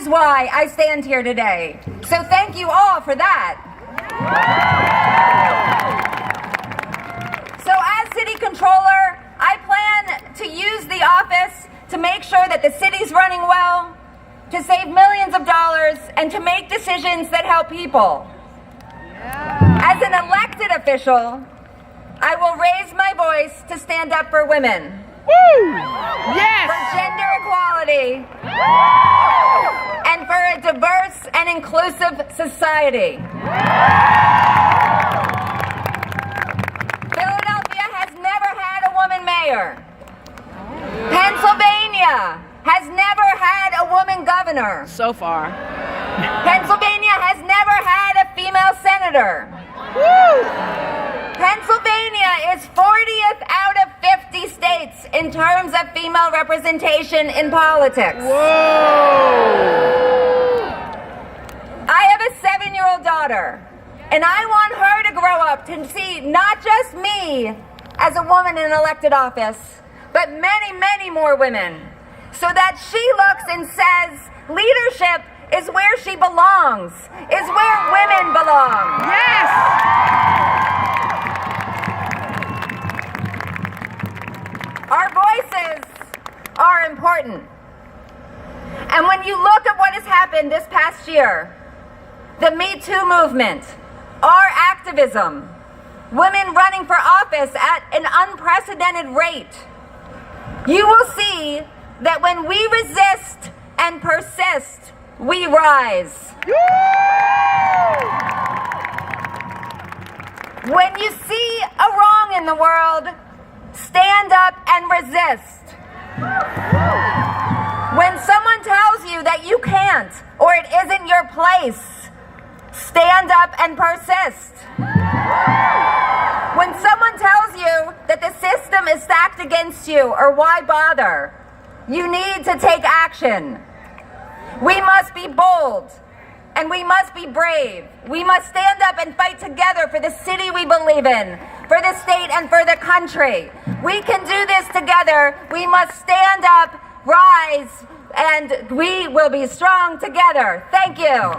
why I stand here today. So thank you all for that. So as City Controller, I plan to use the office to make sure that the city's running well, to save millions of dollars, and to make decisions that help people. As an elected official, I will raise my voice to stand up for women. Woo! Yes! For gender equality. And for a diverse and inclusive society. Philadelphia has never had a woman mayor. Pennsylvania has never had a woman governor. So far. Pennsylvania has never had a female senator. Woo! Pennsylvania is 40th out of 50 states in terms of female representation in politics. Whoa! I have a 7-year-old daughter, and I want her to grow up to see not just me as a woman in elected office, but many, many more women, so that she looks and says, leadership is where she belongs, is where women belong. Yes! Our voices are important. And when you look at what has happened this past year, the Me Too movement, our activism, women running for office at an unprecedented rate, you will see that when we resist and persist, we rise. When you see a wrong in the world, stand up and resist. When someone tells you that you can't or it isn't your place, stand up and persist. When someone tells you that the system is stacked against you or why bother, you need to take action. We must be bold and we must be brave. We must stand up and fight together for the city we believe in, for the state and for the country. We can do this together. We must stand up, rise, and we will be strong together. Thank you.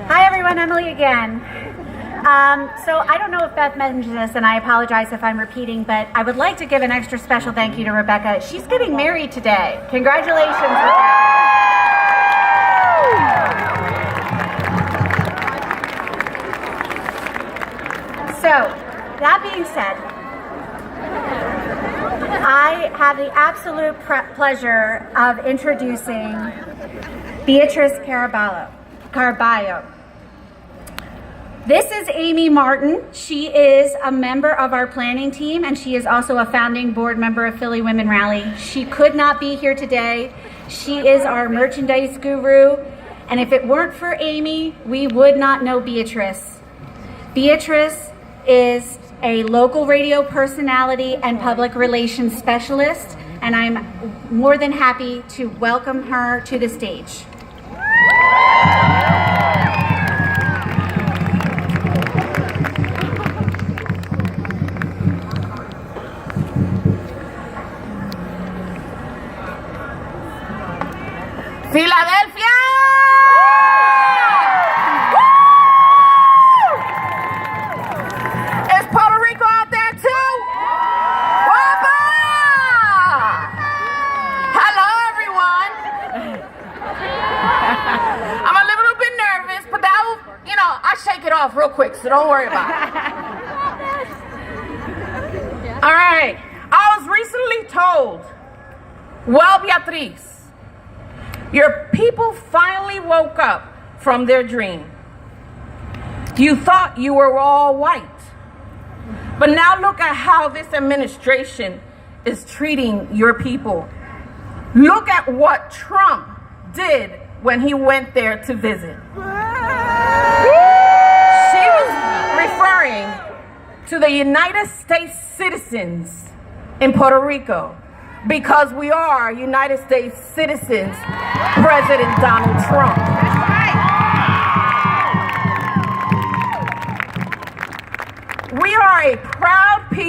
Hi everyone, Emily again. So I don't know if Beth mentioned this, and I apologize if I'm repeating, but I would like to give an extra special thank you to Rebecca. She's getting married today. Congratulations, Rebecca. So, that being said, I have the absolute pleasure of introducing Beatrice Carballo. This is Amy Martin. She is a member of our planning team, and she is also a founding board member of Philly Women Rally. She could not be here today. She is our merchandise guru, and if it weren't for Amy, we would not know Beatrice. Beatrice is a local radio personality and public relations specialist, and I'm more than happy to welcome her to the stage. Philadelphia! Is Puerto Rico out there too? Wamba! Hello, everyone. I'm a little bit nervous, but that, I shake it off real quick, so don't worry about it. All right. I was recently told, well, Beatriz, your people finally woke up from their dream. You thought you were all white. But now look at how this administration is treating your people. Look at what Trump did when he went there to visit. She was referring to the United States citizens in Puerto Rico, because we are United States citizens, President Donald Trump. That's right.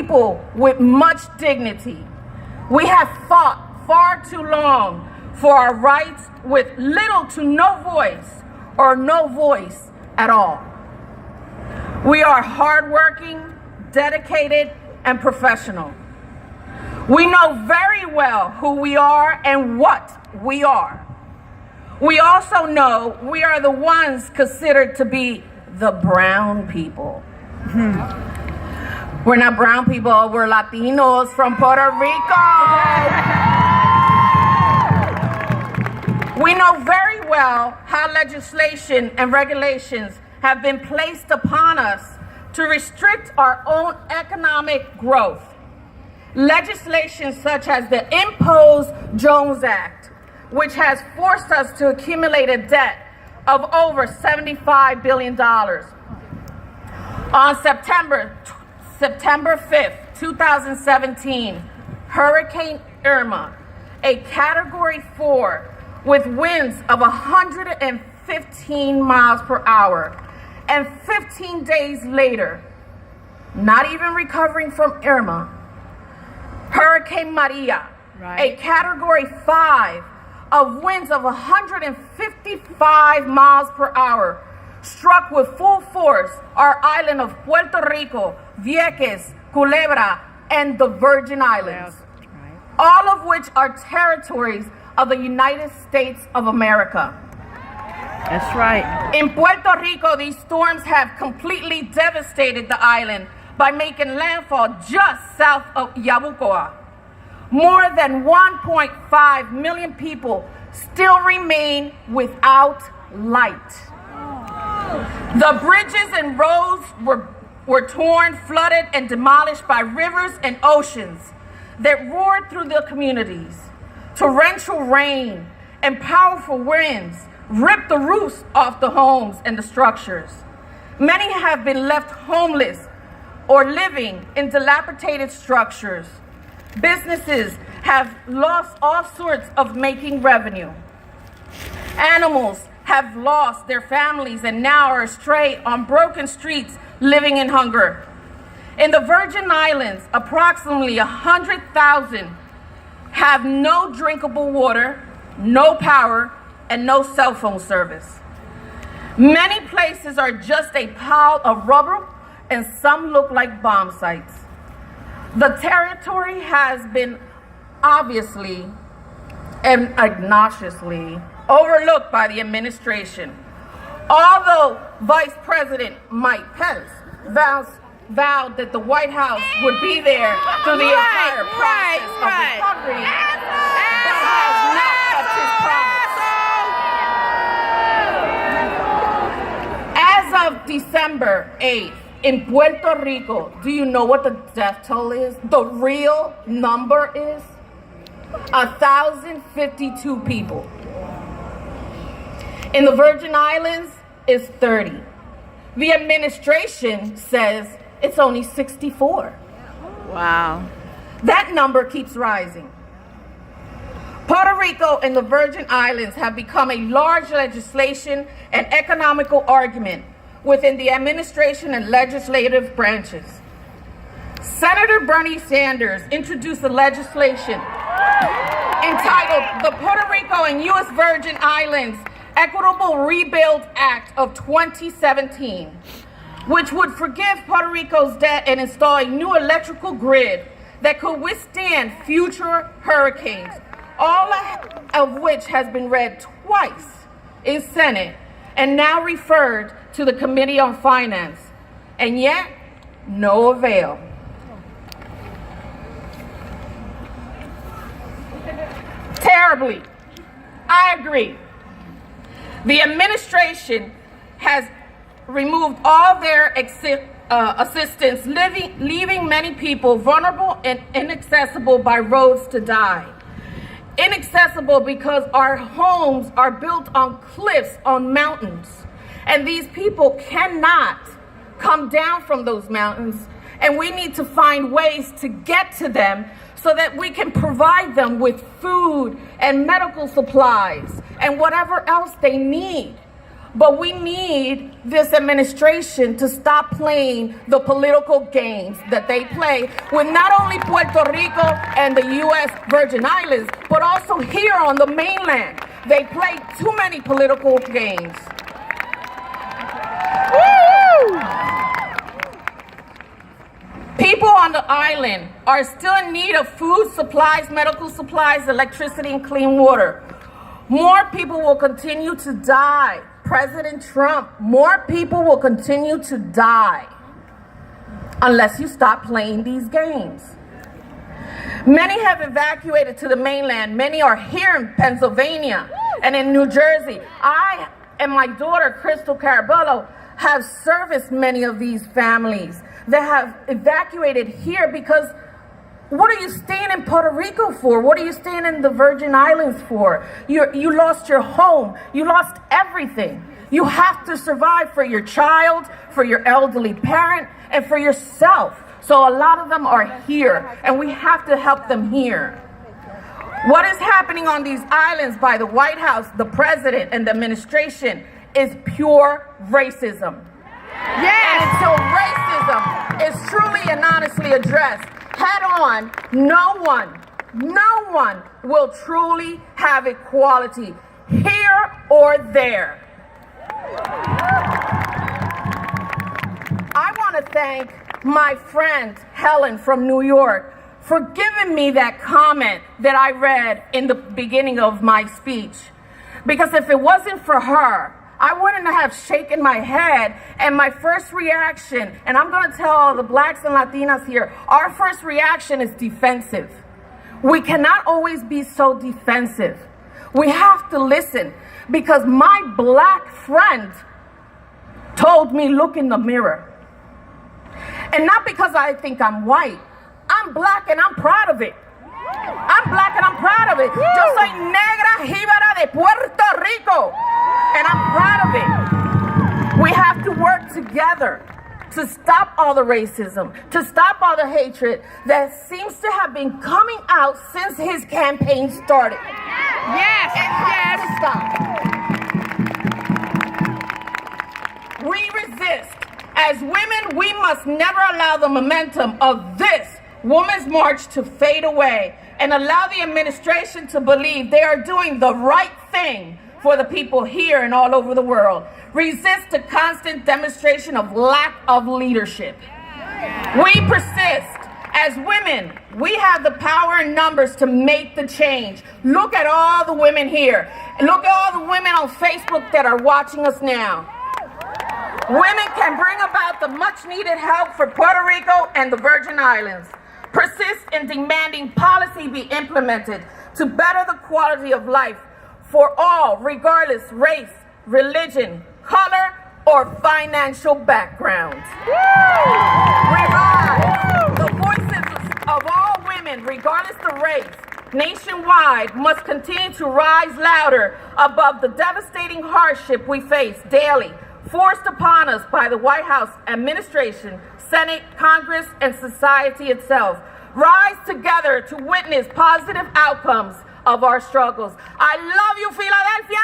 people with much dignity. We have fought far too long for our rights with little to no voice or no voice at all. We are hardworking, dedicated, and professional. We know very well who we are and what we are. We also know we are the ones considered to be the brown people. We're not brown people, we're Latinos from Puerto Rico. We know very well how legislation and regulations have been placed upon us to restrict our own economic growth. Legislation such as the Impose Jones Act, which has forced us to accumulate a debt of over $75 billion. On September 5th, 2017, Hurricane Irma, a Category 4 with winds of 115 miles per hour, and 15 days later, not even recovering from Irma, Hurricane Maria, a Category 5 of winds of 155 miles per hour, struck with full force our island of Puerto Rico, Vieques, Culebra, and the Virgin Islands, all of which are territories of the United States of America. That's right. In Puerto Rico, these storms have completely devastated the island by making landfall just south of Yabucoa. More than 1.5 million people still remain without light. The bridges and roads were torn, flooded, and demolished by rivers and oceans that roared through the communities. Torrential rain and powerful winds ripped the roofs off the homes and the structures. Many have been left homeless or living in dilapidated structures. Businesses have lost all sorts of making revenue. Animals have lost their families and now are astray on broken streets living in hunger. In the Virgin Islands, approximately 100,000 have no drinkable water, no power, and no cell phone service. Many places are just a pile of rubble, and some look like bomb sites. The territory has been obviously and obnoxiously overlooked by the administration. Although Vice President Mike Pence vowed that the White House would be there through the entire process of recovery, but has not kept his promise. As of December 8th, in Puerto Rico, do you know what the death toll is? The real number is 1,052 people. In the Virgin Islands, it's 30. The administration says it's only 64. Wow. That number keeps rising. Puerto Rico and the Virgin Islands have become a large legislation and economical argument within the administration and legislative branches. Senator Bernie Sanders introduced a legislation entitled the Puerto Rico and U.S. Virgin Islands Equitable Rebuild Act of 2017, which would forgive Puerto Rico's debt and install a new electrical grid that could withstand future hurricanes, all of which has been read twice in Senate and now referred to the Committee on Finance, and yet no avail. Terribly, I agree. The administration has removed all their assistance, leaving many people vulnerable and inaccessible by roads to die. Inaccessible because our homes are built on cliffs, on mountains, and these people cannot come down from those mountains, and we need to find ways to get to them so that we can provide them with food and medical supplies and whatever else they need. But we need this administration to stop playing the political games that they play with not only Puerto Rico and the U.S. Virgin Islands, but also here on the mainland. They play too many political games. Woo! People on the island are still in need of food supplies, medical supplies, electricity, and clean water. More people will continue to die. President Trump, more people will continue to die unless you stop playing these games. Many have evacuated to the mainland. Many are here in Pennsylvania and in New Jersey. I and my daughter, Crystal Carabello, have serviced many of these families that have evacuated here because what are you staying in Puerto Rico for? What are you staying in the Virgin Islands for? You lost your home. You lost everything. You have to survive for your child, for your elderly parent, and for yourself. So a lot of them are here, and we have to help them here. What is happening on these islands by the White House, the president, and the administration is pure racism. Yes! And until racism is truly and honestly addressed head on, no one will truly have equality here or there. I want to thank my friend Helen from New York for giving me that comment that I read in the beginning of my speech. Because if it wasn't for her, I wouldn't have shaken my head, and my first reaction, and I'm going to tell all the blacks and Latinas here, our first reaction is defensive. We cannot always be so defensive. We have to listen, because my black friend told me, look in the mirror. And not because I think I'm white. I'm black and I'm proud of it. I'm black and I'm proud of it. Yo soy negra jíbara de Puerto Rico. And I'm proud of it. We have to work together to stop all the racism, to stop all the hatred that seems to have been coming out since his campaign started. Yes, It has to stop. We resist. As women, we must never allow the momentum of this Women's March to fade away and allow the administration to believe they are doing the right thing for the people here and all over the world. Resist the constant demonstration of lack of leadership. We persist. As women, we have the power and numbers to make the change. Look at all the women here. Look at all the women on Facebook that are watching us now. Women can bring about the much needed help for Puerto Rico and the Virgin Islands. Persist in demanding policy be implemented to better the quality of life for all, regardless race, religion, color, or financial background. Revive the voices of all women, regardless of race, nationwide, must continue to rise louder above the devastating hardship we face daily, forced upon us by the White House administration, Senate, Congress, and society itself. Rise together to witness positive outcomes of our struggles. I love you, Philadelphia!